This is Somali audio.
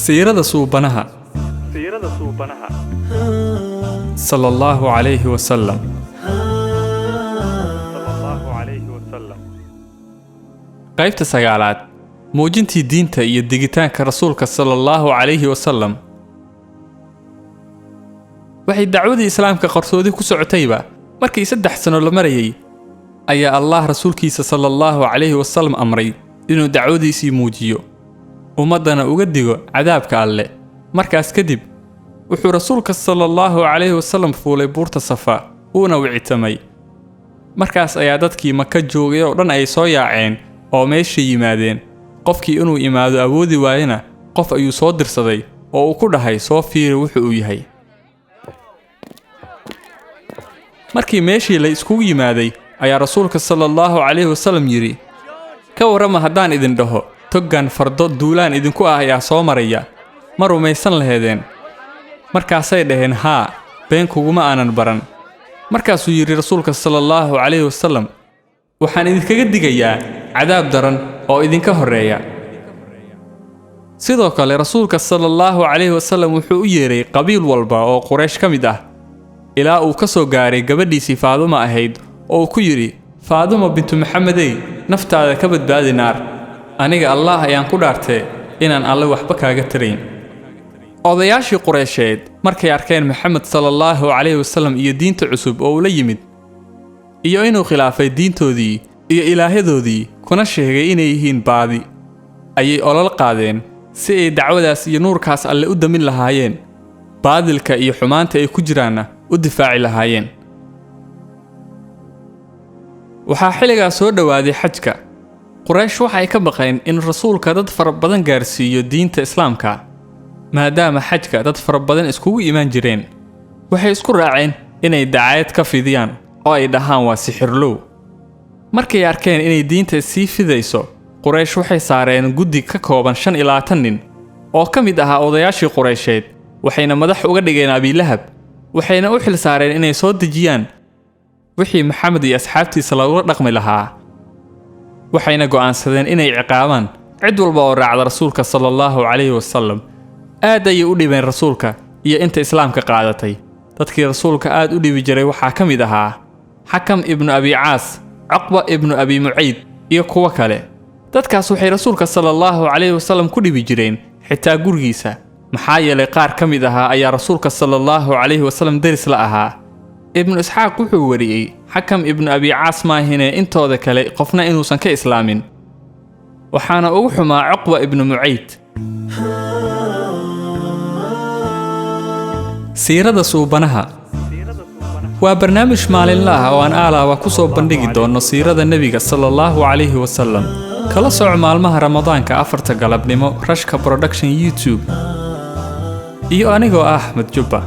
siirada suubanaha sallallahu alayhi wa sallam. qaybta sagaalaad muujintii diinta iyo digitaanka rasuulka sallallahu alayhi wa sallam. waxay dacwadii islaamka qarsoodi ku socotayba markii 3 sano la marayay ayaa Allah rasuulkiisa sallallahu alayhi wa sallam amray inuu dacwadiisii muujiyo ummadana uga digo cadaabka alle. markaas kadib wuxuu rasuulka sallallahu alayhi wa sallam fuulay buurta Safa uuna wicitamay. markaas ayaa dadkii Maka joogay oo dhan ay soo yaaceen oo meesha yimaadeen. qofkii inuu imaado awoodi waayna qof ayuu soo dirsaday oo uu ku dhahay soo fiiri wuxuu uu yahay. markii meeshii la isku yimaaday ayaa rasuulka sallallahu alayhi wa sallam yiri ka warama haddaan idin dhaho togan fardo duulaan idinku ah ayaa soo maraya ma rumaysan laheedeen. markaasay dhaheen haa been kuguma aanan baran. markaasuu yiri rasuulka sallallahu alayhi wa sallam waxaan idinkaga digayaa cadaab daran oo idinka horeeya. sidoo kale rasuulka sallallahu alayhi wa sallam wuxuu u yeeray qabiil walba oo Quraysh ka mid ah ilaa uu ka soo gaaray gabadhiisii Faaduma ahayd oo ku yiri Faaduma bintu Maxamedey naftaada ka badbaadi naar. aniga Allah ayaan ku dhaartay inaan alle waxba kaaga tarayn. odayaashii Quraysheed markay arkeen Maxamed sallallahu alayhi wa sallam iyo diinta cusub oo la yimid iyo inuu khilaafay diintoodii iyo ilaahadoodii kuna sheegay inay yihiin baadi ayay olol qaadeen si ay dacwadaas iyo nuurkaas alle u damin lahaayeen baadilka iyo xumaanta ay ku jiraanna u difaaci lahaayeen. waxaa xilligaas soo dhawaaday xajka. Quraysh waxay ka baqeen in rasuulka dad fara badan gaarsiiyo diinta islaamka maadaama xajka dad fara badan iskugu imaan jireen. waxay isku raaceen inay dacayad ka fidiyaan oo ay dhahaan waa sixirlow. markay arkeen inay diinta sii fidayso Quraysh waxay saareen guddi ka kooban 25 nin oo ka mid ahaa odayaashii Quraysheed waxayna madax uga dhigeen Abi Lahab waxayna u xil saareen inay soo dejiyaan wixii Maxamed iyo asxaabtiisa looga dhaqmi lahaa. waxayna go'aansadeen inay ciqaabaan cid walba oo raacda rasuulka sallallahu alayhi wa sallam. aad ayay u dhibeen rasuulka iyo inta islaamka qaadatay. dadkii rasuulka aad u dhibi jiray waxaa ka mid ahaa Xakam ibn Abi Caas, Aqba ibn Abi Mucayd iyo kuwa kale. dadkaas waxay rasuulka sallallahu alayhi wa sallam ku dhibi jireen xitaa gurigiisa maxaa yeelay qaar ka mid ahaa ayaa rasuulka sallallahu alayhi wa sallam daris la ahaa. ibn Isxaaq wuxuu wariyay Xakam ibn Abi Caas maahine intooda kale qofna inuusan ka islaamin. waxaana ugu xumaa Aqba ibn Mucayd. siirada suubanaha waa barnaamij maalinle ah oo aan aalaaba ku soo bandhigi doono siirada nebiga sallallahu alayhi wa sallam. kala soco maalmaha Ramadaanka 4 galabnimo Rashka Production YouTube iyo anigoo ah Ahmed Jubba.